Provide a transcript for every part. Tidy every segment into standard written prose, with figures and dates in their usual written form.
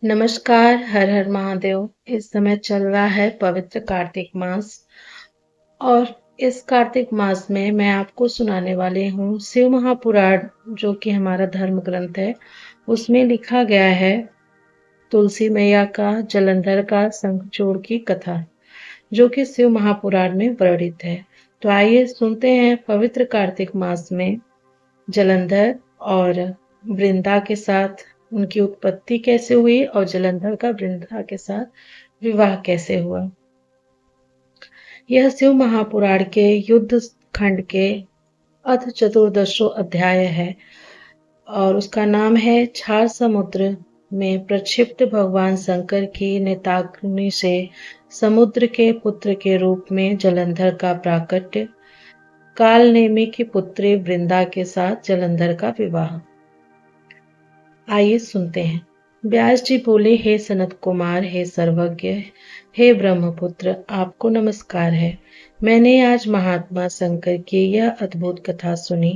नमस्कार, हर हर महादेव। इस समय चल रहा है पवित्र कार्तिक मास और इस कार्तिक मास में मैं आपको सुनाने वाली हूँ शिव महापुराण, जो कि हमारा धर्म ग्रंथ है। उसमें लिखा गया है तुलसी मैया का जलंधर का शंखचूड़ की कथा, जो कि शिव महापुराण में वर्णित है। तो आइए सुनते हैं पवित्र कार्तिक मास में जलंधर और वृंदा के साथ उनकी उत्पत्ति कैसे हुई और जलंधर का वृंदा के साथ विवाह कैसे हुआ। यह शिव महापुराण के युद्ध खंड के अथ चतुर्दशो अध्याय है और उसका नाम है क्षार समुद्र में प्रक्षिप्त भगवान शंकर की नेताग्नि से समुद्र के पुत्र के रूप में जलंधर का प्राकट्य, काल नेमि की पुत्री वृंदा के साथ जलंधर का विवाह। आइए सुनते हैं। व्यास जी बोले, हे सनत कुमार, हे सर्वज्ञ, हे ब्रह्मपुत्र, आपको नमस्कार है। मैंने आज महात्मा शंकर की यह अद्भुत कथा सुनी।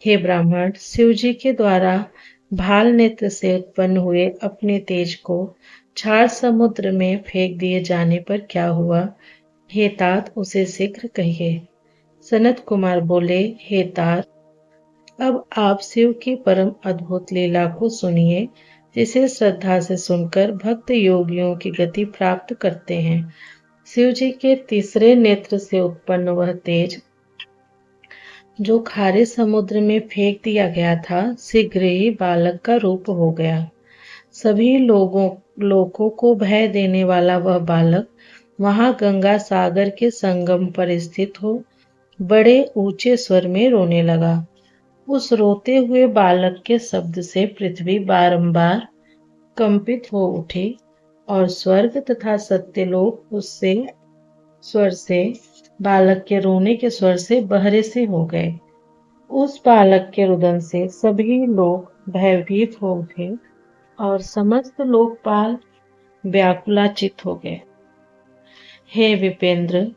हे ब्राह्मण, शिव जी के द्वारा भाल नेत्र से उत्पन्न हुए अपने तेज को क्षार समुद्र में फेंक दिए जाने पर क्या हुआ? हे तात, उसे शीघ्र कहिए। सनत कुमार बोले, हे तात, अब आप शिव की परम अद्भुत लीला को सुनिए, जिसे श्रद्धा से सुनकर भक्त योगियों की गति प्राप्त करते हैं। शिव जी के तीसरे नेत्र से उत्पन्न वह तेज, जो खारे समुद्र में फेंक दिया गया था, शीघ्र ही बालक का रूप हो गया। सभी लोगों को भय देने वाला वह बालक वहां गंगा सागर के संगम पर स्थित हो बड़े ऊंचे स्वर में रोने लगा। उस रोते हुए बालक के शब्द से पृथ्वी बारंबार कंपित हो उठी और स्वर्ग तथा सत्यलोक उससे स्वर से बालक के रोने के स्वर से बहरे से हो गए। उस बालक के रुदन से सभी लोग भयभीत हो उठे और समस्त लोकपाल व्याकुलाचित हो गए। हे विपेंद्र,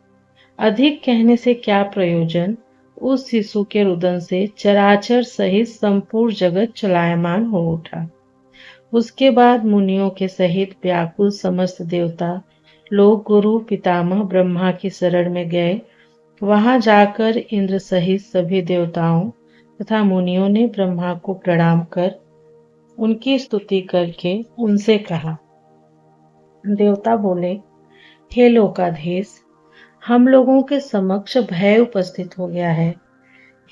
अधिक कहने से क्या प्रयोजन। उस शिशु के रुदन से चराचर सहित संपूर्ण जगत चलायमान हो उठा। उसके बाद मुनियों के सहित व्याकुल समस्त देवता लोग गुरु पितामह ब्रह्मा की शरण में गए। वहां जाकर इंद्र सहित सभी देवताओं तथा मुनियों ने ब्रह्मा को प्रणाम कर उनकी स्तुति करके उनसे कहा। देवता बोले, हे लोकाधीश, हम लोगों के समक्ष भय उपस्थित हो गया है।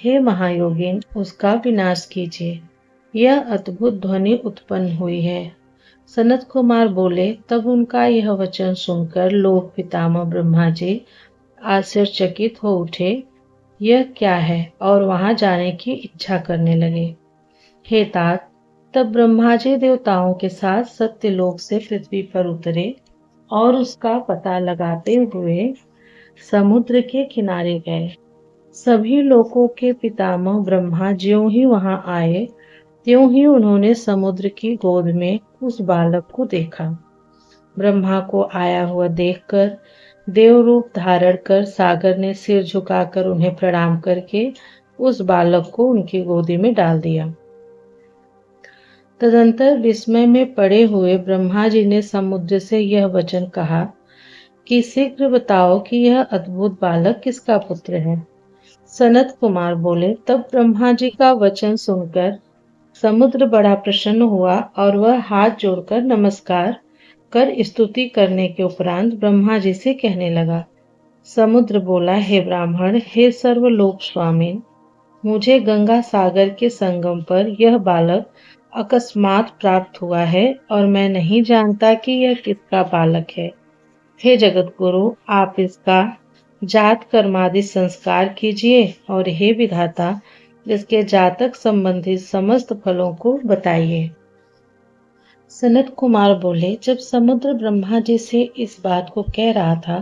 हे महायोगिन, उसका विनाश कीजिए। यह अद्भुत ध्वनि उत्पन्न हुई है। सनत कुमार बोले, तब उनका यह वचन सुनकर लोक पितामह ब्रह्मा जी आश्चर्यचकित हो उठे। यह क्या है? और वहां जाने की इच्छा करने लगे। हे तात, तब ब्रह्मा जी देवताओं के साथ सत्यलोक से पृथ्वी पर उतरे और उसका पता लगाते हुए समुद्र के किनारे गए। सभी लोकों के पितामह ब्रह्मा ज्यों ही वहां आए, त्यों ही उन्होंने समुद्र की गोद में उस बालक को देखा। ब्रह्मा को आया हुआ देखकर देव रूप धारण कर सागर ने सिर झुकाकर उन्हें प्रणाम करके उस बालक को उनकी गोदी में डाल दिया। तदंतर विस्मय में पड़े हुए ब्रह्मा जी ने समुद्र से यह वचन कहा कि शीघ्र बताओ कि यह अद्भुत बालक किसका पुत्र है। सनत कुमार बोले, तब ब्रह्मा जी का वचन सुनकर समुद्र बड़ा प्रसन्न हुआ और वह हाथ जोड़कर नमस्कार कर स्तुति करने के उपरांत ब्रह्मा जी से कहने लगा। समुद्र बोला, हे ब्राह्मण, हे सर्वलोक स्वामिन, मुझे गंगा सागर के संगम पर यह बालक अकस्मात प्राप्त हुआ है और मैं नहीं जानता कि यह किसका बालक है। हे जगत गुरु, आप इसका जात कर्मादि संस्कार कीजिए और हे विधाता, इसके जातक संबंधित समस्त फलों को बताइए। सनत कुमार बोले, जब समुद्र ब्रह्मा जी से इस बात को कह रहा था,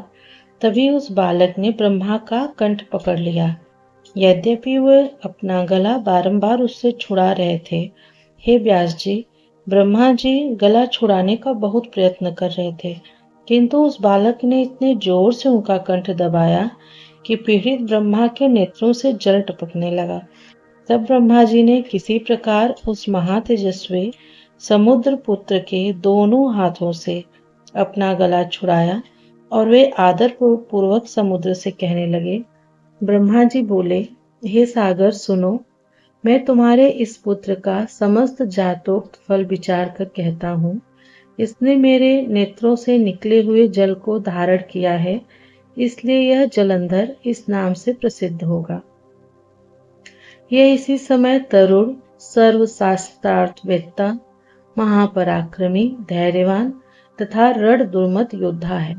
तभी उस बालक ने ब्रह्मा का कंठ पकड़ लिया। यद्यपि वह अपना गला बारंबार उससे छुड़ा रहे थे। हे व्यास जी, ब्रह्मा जी गला छुड़ाने का बहुत प्रयत्न कर रहे थे, किंतु उस बालक ने इतने जोर से उनका कंठ दबाया कि पीड़ित ब्रह्मा के नेत्रों से जल टपकने लगा। तब ब्रह्मा जी ने किसी प्रकार उस महातेजस्वी समुद्र पुत्र के दोनों हाथों से अपना गला छुड़ाया और वे आदर पूर्वक समुद्र से कहने लगे। ब्रह्मा जी बोले, हे सागर सुनो, मैं तुम्हारे इस पुत्र का समस्त जातोक्त फल विचार कर कहता हूँ। इसने मेरे नेत्रों से निकले हुए जल को धारण किया है, इसलिए यह जलंधर इस नाम से प्रसिद्ध होगा। यह इसी समय तरुण, सर्वशास्त्रार्थवेत्ता, महापराक्रमी, धैर्यवान तथा रण दुर्मत योद्धा है।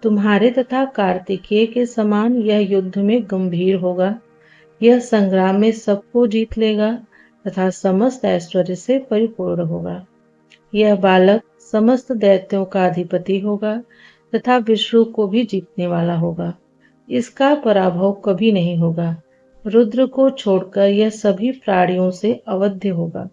तुम्हारे तथा कार्तिकेय के समान यह युद्ध में गंभीर होगा। यह संग्राम में सबको जीत लेगा तथा समस्त ऐश्वर्य से परिपूर्ण होगा। यह बालक समस्त दैत्यों का अधिपति होगा तथा विष्णु को भी जीतने वाला होगा। इसका पराभव कभी नहीं होगा। रुद्र को छोड़कर यह सभी प्राणियों से अवध्य होगा।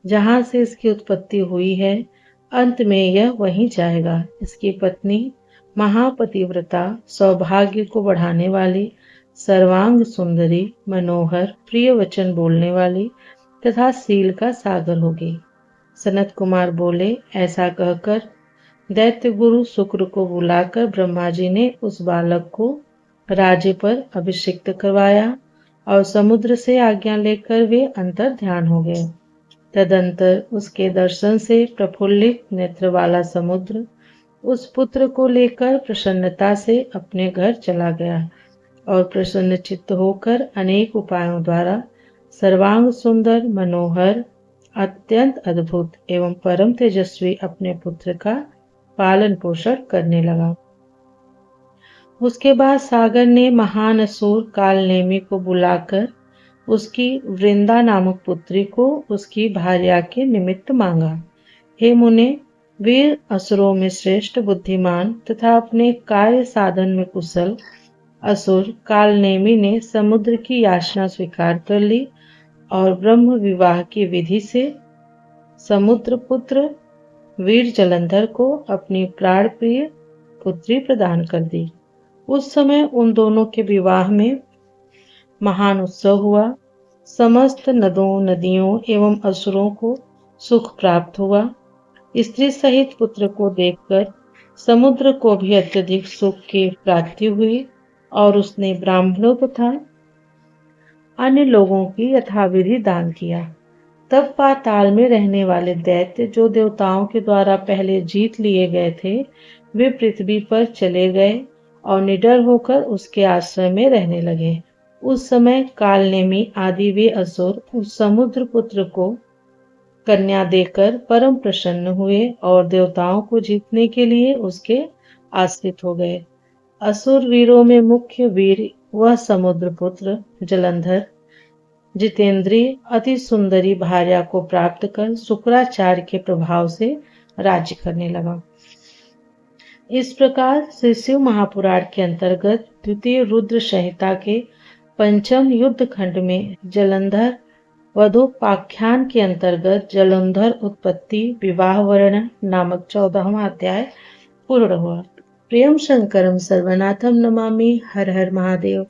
जहाँ से इसकी उत्पत्ति हुई है, अंत में यह वहीं जाएगा। इसकी पत्नी महापतिव्रता, सौभाग्य को बढ़ाने वाली, सर्वांग सुंदरी, मनोहर, प्रिय वचन बोलने वाली तथा सील का सागर होगी। सनत कुमार बोले, ऐसा कहकर दैत्य गुरु शुक्र को बुलाकर ब्रह्मा जी ने उस बालक को राज्य पर अभिषिक्त करवाया और समुद्र से आज्ञा लेकर वे अंतर ध्यान हो गए। तदंतर उसके दर्शन से प्रफुल्लित नेत्र वाला समुद्र उस पुत्र को लेकर प्रसन्नता से अपने घर चला गया और प्रसन्न चित्त होकर अनेक उपायों द्वारा सर्वांग सुंदर, मनोहर, अत्यंत अद्भुत एवं परम तेजस्वी अपने पुत्र का पालन पोषण करने लगा। उसके बाद सागर ने महान असुर कालनेमी को बुलाकर उसकी वृंदा नामक पुत्री को उसकी भार्या के निमित्त मांगा। हे मुने, वीर असुरों में श्रेष्ठ, बुद्धिमान तथा अपने कार्य साधन में कुशल असुर कालनेमी ने समुद्र की याचना स्वीकार कर ली और ब्रह्म विवाह की विधि से समुद्र पुत्र वीर जलंधर को अपनी प्राण प्रिय पुत्री प्रदान कर दी। उस समय उन दोनों के विवाह में महान उत्सव हुआ। समस्त नदों, नदियों एवं असुरों को सुख प्राप्त हुआ। स्त्री सहित पुत्र को देखकर समुद्र को भी अत्यधिक सुख की प्राप्ति हुई और उसने ब्राह्मणों तथा अन्य लोगों की यथाविधि दान किया। तब पाताल में रहने वाले दैत्य, जो देवताओं के द्वारा पहले जीत लिए गए थे, वे पृथ्वी पर चले गए और निडर होकर उसके आश्रय में रहने लगे। उस समय कालनेमी आदि वे असुर उस समुद्र पुत्र को कन्या देकर परम प्रसन्न हुए और देवताओं को जीतने के लिए उसके आश्रित हो गए। असुर वीरों में मुख्य वीर वह समुद्र पुत्र जलंधर जितेंद्रिय अति सुंदरी भार्या को प्राप्त कर शुक्राचार्य के प्रभाव से राज्य करने लगा। इस प्रकार श्री शिव महापुराण के अंतर्गत द्वितीय रुद्र संहिता के पंचम युद्ध खंड में जलंधर वधोपाख्यान के अंतर्गत जलंधर उत्पत्ति विवाह वर्णन नामक 14वां अध्याय पूर्ण हुआ। प्रियम शंकरम सर्वनाथम नमामि। हर हर महादेव।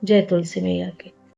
जय तुलसी मैया की।